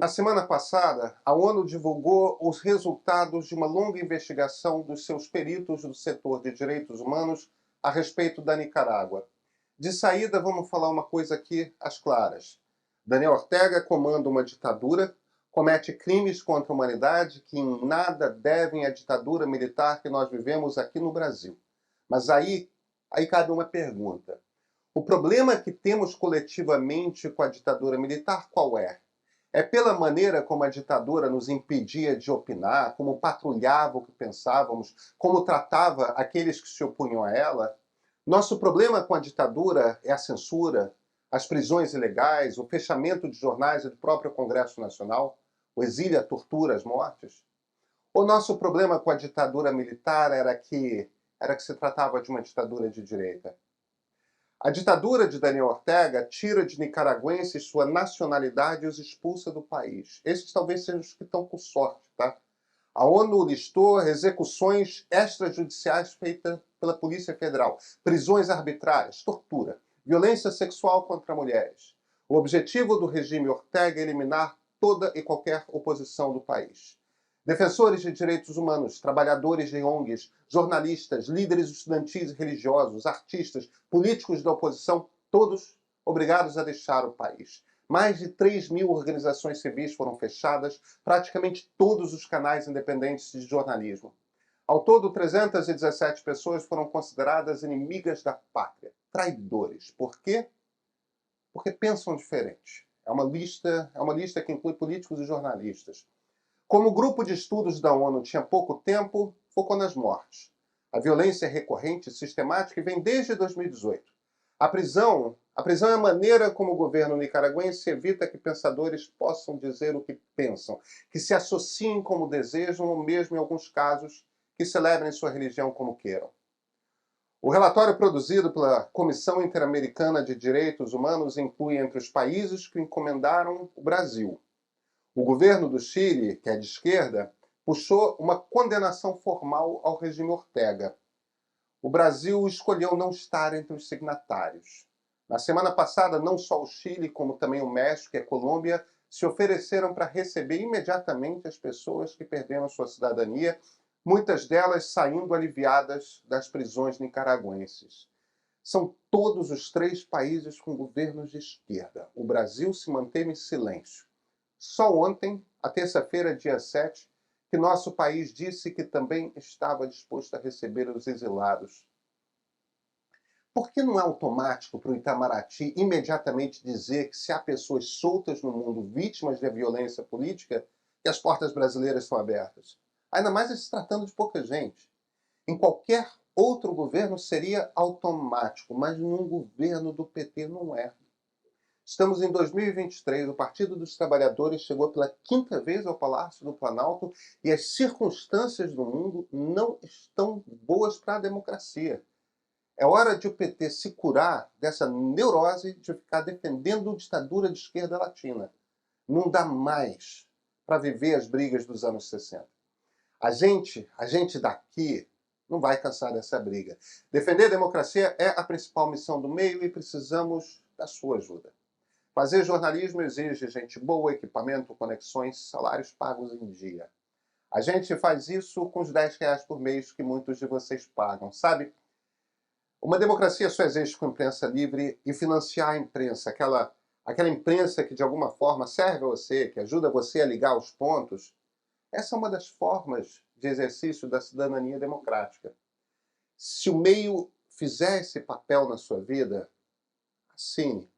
Na semana passada, a ONU divulgou os resultados de uma longa investigação dos seus peritos do setor de direitos humanos a respeito da Nicarágua. De saída, vamos falar uma coisa aqui às claras. Daniel Ortega comanda uma ditadura, comete crimes contra a humanidade que em nada devem à ditadura militar que nós vivemos aqui no Brasil. Mas aí cabe uma pergunta. O problema que temos coletivamente com a ditadura militar qual é? É pela maneira como a ditadura nos impedia de opinar, como patrulhava o que pensávamos, como tratava aqueles que se opunham a ela? Nosso problema com a ditadura é a censura, as prisões ilegais, o fechamento de jornais e do próprio Congresso Nacional, o exílio, a tortura, as mortes? O nosso problema com a ditadura militar era que se tratava de uma ditadura de direita? A ditadura de Daniel Ortega tira de nicaragüenses sua nacionalidade e os expulsa do país. Esses talvez sejam os que estão com sorte, tá? A ONU listou execuções extrajudiciais feitas pela Polícia Federal, prisões arbitrárias, tortura, violência sexual contra mulheres. O objetivo do regime Ortega é eliminar toda e qualquer oposição do país. Defensores de direitos humanos, trabalhadores de ONGs, jornalistas, líderes estudantis e religiosos, artistas, políticos da oposição, todos obrigados a deixar o país. Mais de 3.000 organizações civis foram fechadas, praticamente todos os canais independentes de jornalismo. Ao todo, 317 pessoas foram consideradas inimigas da pátria, traidores. Por quê? Porque pensam diferente. É uma lista que inclui políticos e jornalistas. Como o grupo de estudos da ONU tinha pouco tempo, focou nas mortes. A violência é recorrente e sistemática e vem desde 2018. A prisão é a maneira como o governo nicaragüense evita que pensadores possam dizer o que pensam, que se associem como desejam ou mesmo, em alguns casos, que celebrem sua religião como queiram. O relatório produzido pela Comissão Interamericana de Direitos Humanos inclui entre os países que encomendaram o Brasil. O governo do Chile, que é de esquerda, puxou uma condenação formal ao regime Ortega. O Brasil escolheu não estar entre os signatários. Na semana passada, não só o Chile, como também o México e a Colômbia se ofereceram para receber imediatamente as pessoas que perderam sua cidadania, muitas delas saindo aliviadas das prisões nicaragüenses. São todos os 3 países com governos de esquerda. O Brasil se manteve em silêncio. Só ontem, a terça-feira, dia 7, que nosso país disse que também estava disposto a receber os exilados. Por que não é automático para o Itamaraty imediatamente dizer que se há pessoas soltas no mundo vítimas da violência política, que as portas brasileiras são abertas? Ainda mais se tratando de pouca gente. Em qualquer outro governo seria automático, mas num governo do PT não é. Estamos em 2023, o Partido dos Trabalhadores chegou pela 5ª vez ao Palácio do Planalto e as circunstâncias do mundo não estão boas para a democracia. É hora de o PT se curar dessa neurose de ficar defendendo ditadura de esquerda latina. Não dá mais para viver as brigas dos anos 60. A gente daqui não vai cansar dessa briga. Defender a democracia é a principal missão do meio e precisamos da sua ajuda. Fazer jornalismo exige gente boa, equipamento, conexões, salários pagos em dia. A gente faz isso com os R$10 por mês que muitos de vocês pagam, sabe? Uma democracia só existe com imprensa livre e financiar a imprensa, aquela imprensa que de alguma forma serve a você, que ajuda você a ligar os pontos. Essa é uma das formas de exercício da cidadania democrática. Se o meio fizer esse papel na sua vida, assine.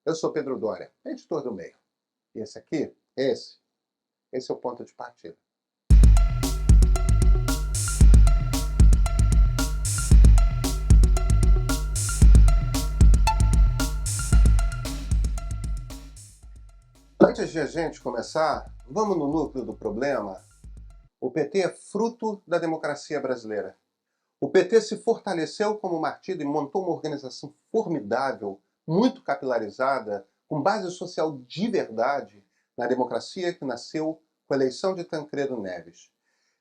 Eu sou Pedro Doria, editor do Meio. E esse aqui, esse é o ponto de partida. Antes de a gente começar, vamos no núcleo do problema. O PT é fruto da democracia brasileira. O PT se fortaleceu como partido e montou uma organização formidável, muito capilarizada, com base social de verdade, na democracia que nasceu com a eleição de Tancredo Neves.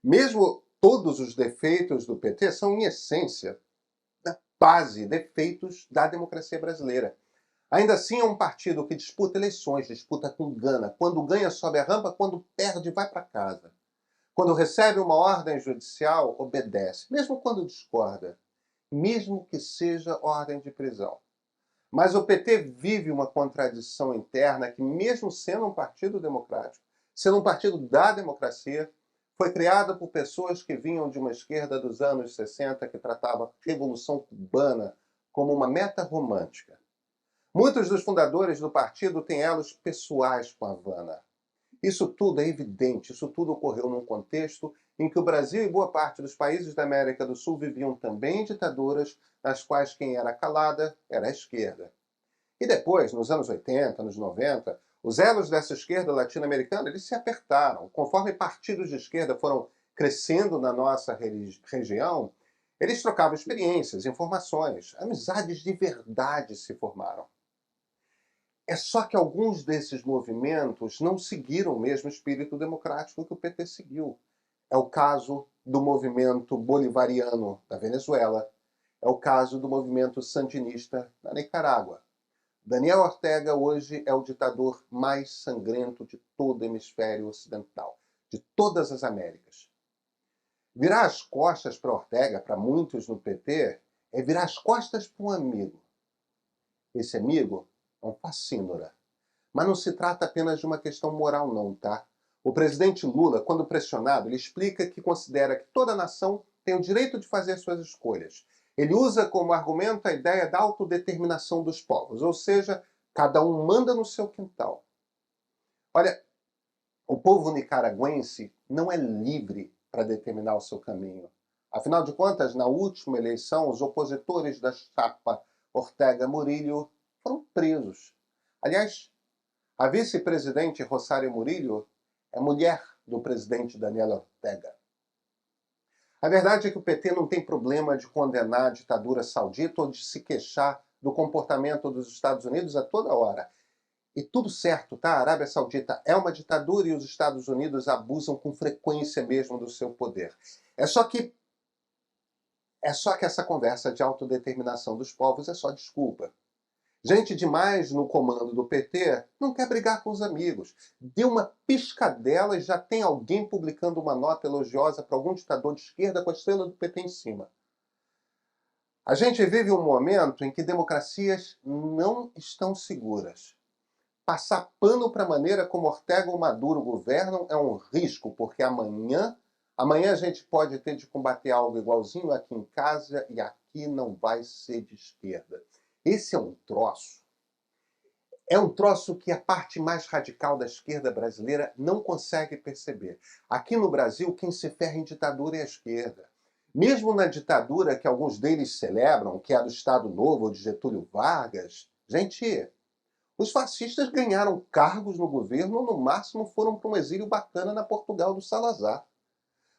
Mesmo todos os defeitos do PT são, em essência, da base, defeitos da democracia brasileira. Ainda assim é um partido que disputa eleições, disputa com gana. Quando ganha, sobe a rampa, quando perde, vai para casa. Quando recebe uma ordem judicial, obedece, mesmo quando discorda, mesmo que seja ordem de prisão. Mas o PT vive uma contradição interna que, mesmo sendo um partido democrático, sendo um partido da democracia, foi criado por pessoas que vinham de uma esquerda dos anos 60 que tratava a Revolução Cubana como uma meta romântica. Muitos dos fundadores do partido têm elos pessoais com a Havana. Isso tudo é evidente, isso tudo ocorreu num contexto em que o Brasil e boa parte dos países da América do Sul viviam também em ditaduras nas quais quem era calada era a esquerda. E depois, nos anos 80, anos 90, os elos dessa esquerda latino-americana eles se apertaram. Conforme partidos de esquerda foram crescendo na nossa região, eles trocavam experiências, informações, amizades de verdade se formaram. É só que alguns desses movimentos não seguiram o mesmo espírito democrático que o PT seguiu. É o caso do movimento bolivariano da Venezuela. É o caso do movimento sandinista na Nicarágua. Daniel Ortega hoje é o ditador mais sangrento de todo o hemisfério ocidental, de todas as Américas. Virar as costas para Ortega, para muitos no PT, é virar as costas para um amigo. Esse amigo é um facínora. Mas não se trata apenas de uma questão moral não, tá? O presidente Lula, quando pressionado, ele explica que considera que toda nação tem o direito de fazer suas escolhas. Ele usa como argumento a ideia da autodeterminação dos povos, ou seja, cada um manda no seu quintal. Olha, o povo nicaragüense não é livre para determinar o seu caminho. Afinal de contas, na última eleição, os opositores da chapa Ortega Murillo foram presos. Aliás, a vice-presidente Rosário Murillo é mulher do presidente Daniel Ortega. A verdade é que o PT não tem problema de condenar a ditadura saudita ou de se queixar do comportamento dos Estados Unidos a toda hora. E tudo certo, tá? A Arábia Saudita é uma ditadura e os Estados Unidos abusam com frequência mesmo do seu poder. É só que essa conversa de autodeterminação dos povos é só desculpa. Gente demais no comando do PT não quer brigar com os amigos. Deu uma piscadela e já tem alguém publicando uma nota elogiosa para algum ditador de esquerda com a estrela do PT em cima. A gente vive um momento em que democracias não estão seguras. Passar pano para a maneira como Ortega ou Maduro governam é um risco, porque amanhã a gente pode ter de combater algo igualzinho aqui em casa e aqui não vai ser de esquerda. Esse é um troço. É um troço que a parte mais radical da esquerda brasileira não consegue perceber. Aqui no Brasil, quem se ferra em ditadura é a esquerda. Mesmo na ditadura que alguns deles celebram, que é a do Estado Novo ou de Getúlio Vargas, gente, os fascistas ganharam cargos no governo ou no máximo foram para um exílio bacana na Portugal do Salazar.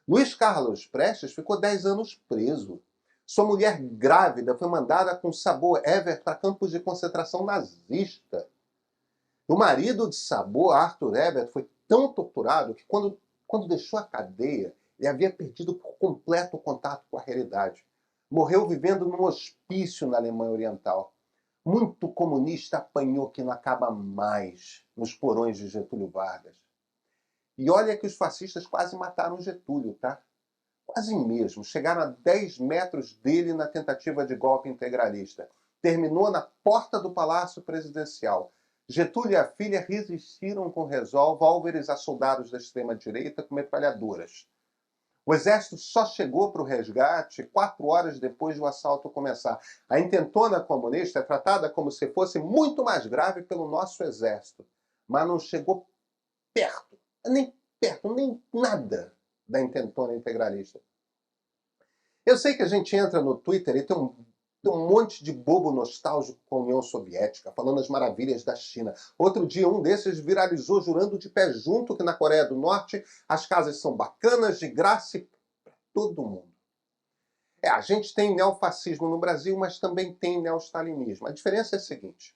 Luiz Carlos Prestes ficou 10 anos preso. Sua mulher grávida foi mandada com sabor Ever para campos de concentração nazista. O marido de Sabor, Arthur Ebert, foi tão torturado que quando deixou a cadeia, ele havia perdido por completo o contato com a realidade. Morreu vivendo num hospício na Alemanha Oriental. Muito comunista apanhou que não acaba mais nos porões de Getúlio Vargas. E olha que os fascistas quase mataram Getúlio, tá? Quase mesmo. Chegaram a 10 metros dele na tentativa de golpe integralista. Terminou na porta do Palácio Presidencial. Getúlio e a filha resistiram com revólveres a soldados da extrema-direita com metralhadoras. O exército só chegou para o resgate 4 horas depois do assalto começar. A intentona comunista é tratada como se fosse muito mais grave pelo nosso exército. Mas não chegou perto, nem nada da intentona integralista. Eu sei que a gente entra no Twitter e tem um monte de bobo nostálgico com a União Soviética, falando as maravilhas da China. Outro dia, um desses viralizou jurando de pé junto que na Coreia do Norte as casas são bacanas, de graça e para todo mundo. A gente tem neofascismo no Brasil, mas também tem neostalinismo. A diferença é a seguinte.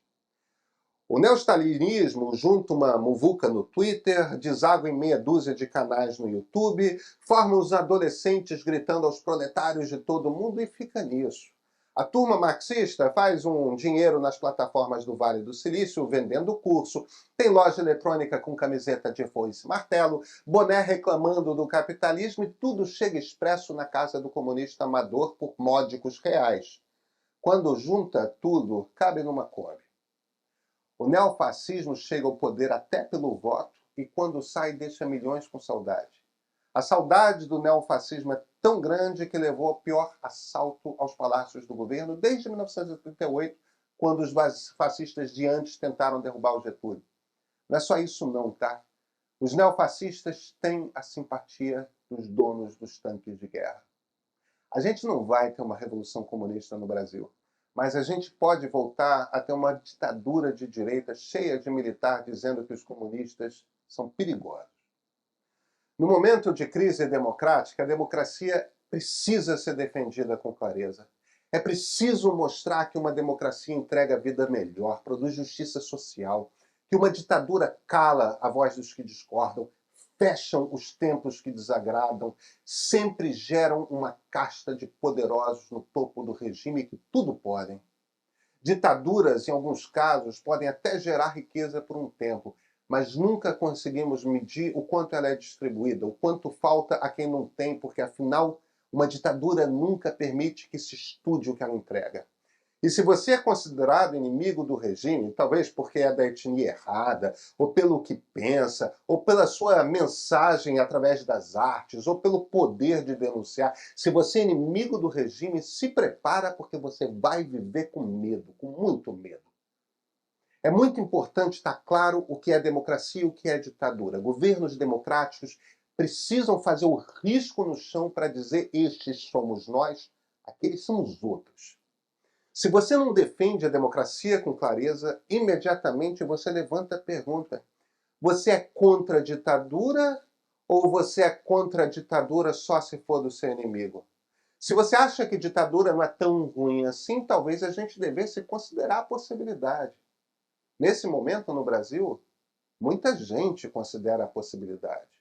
O neostalinismo junta uma muvuca no Twitter, deságua em meia dúzia de canais no YouTube, forma os adolescentes gritando aos proletários de todo mundo e fica nisso. A turma marxista faz um dinheiro nas plataformas do Vale do Silício vendendo curso, tem loja eletrônica com camiseta de foice e martelo, boné reclamando do capitalismo e tudo chega expresso na casa do comunista amador por módicos reais. Quando junta tudo, cabe numa Kombi. O neofascismo chega ao poder até pelo voto e quando sai deixa milhões com saudade. A saudade do neofascismo é tão grande que levou ao pior assalto aos palácios do governo desde 1938, quando os fascistas de antes tentaram derrubar o Getúlio. Não é só isso não, tá? Os neofascistas têm a simpatia dos donos dos tanques de guerra. A gente não vai ter uma revolução comunista no Brasil, mas a gente pode voltar a ter uma ditadura de direita cheia de militar dizendo que os comunistas são perigosos. No momento de crise democrática, a democracia precisa ser defendida com clareza. É preciso mostrar que uma democracia entrega vida melhor, produz justiça social, que uma ditadura cala a voz dos que discordam, fecham os templos que desagradam, sempre geram uma casta de poderosos no topo do regime que tudo podem. Ditaduras, em alguns casos, podem até gerar riqueza por um tempo, mas nunca conseguimos medir o quanto ela é distribuída, o quanto falta a quem não tem, porque afinal, uma ditadura nunca permite que se estude o que ela entrega. E se você é considerado inimigo do regime, talvez porque é da etnia errada, ou pelo que pensa, ou pela sua mensagem através das artes, ou pelo poder de denunciar, se você é inimigo do regime, se prepara porque você vai viver com medo, com muito medo. É muito importante estar claro o que é democracia e o que é ditadura. Governos democráticos precisam fazer o risco no chão para dizer estes somos nós, aqueles são os outros. Se você não defende a democracia com clareza, imediatamente você levanta a pergunta: você é contra a ditadura ou você é contra a ditadura só se for do seu inimigo? Se você acha que ditadura não é tão ruim assim, talvez a gente devesse considerar a possibilidade. Nesse momento, no Brasil, muita gente considera a possibilidade.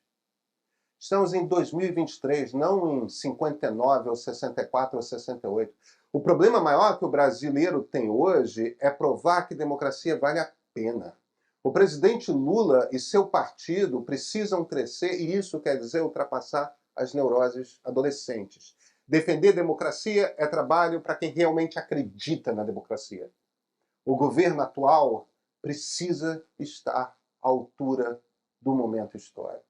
Estamos em 2023, não em 59, ou 64, ou 68. O problema maior que o brasileiro tem hoje é provar que democracia vale a pena. O presidente Lula e seu partido precisam crescer, e isso quer dizer ultrapassar as neuroses adolescentes. Defender democracia é trabalho para quem realmente acredita na democracia. O governo atual precisa estar à altura do momento histórico.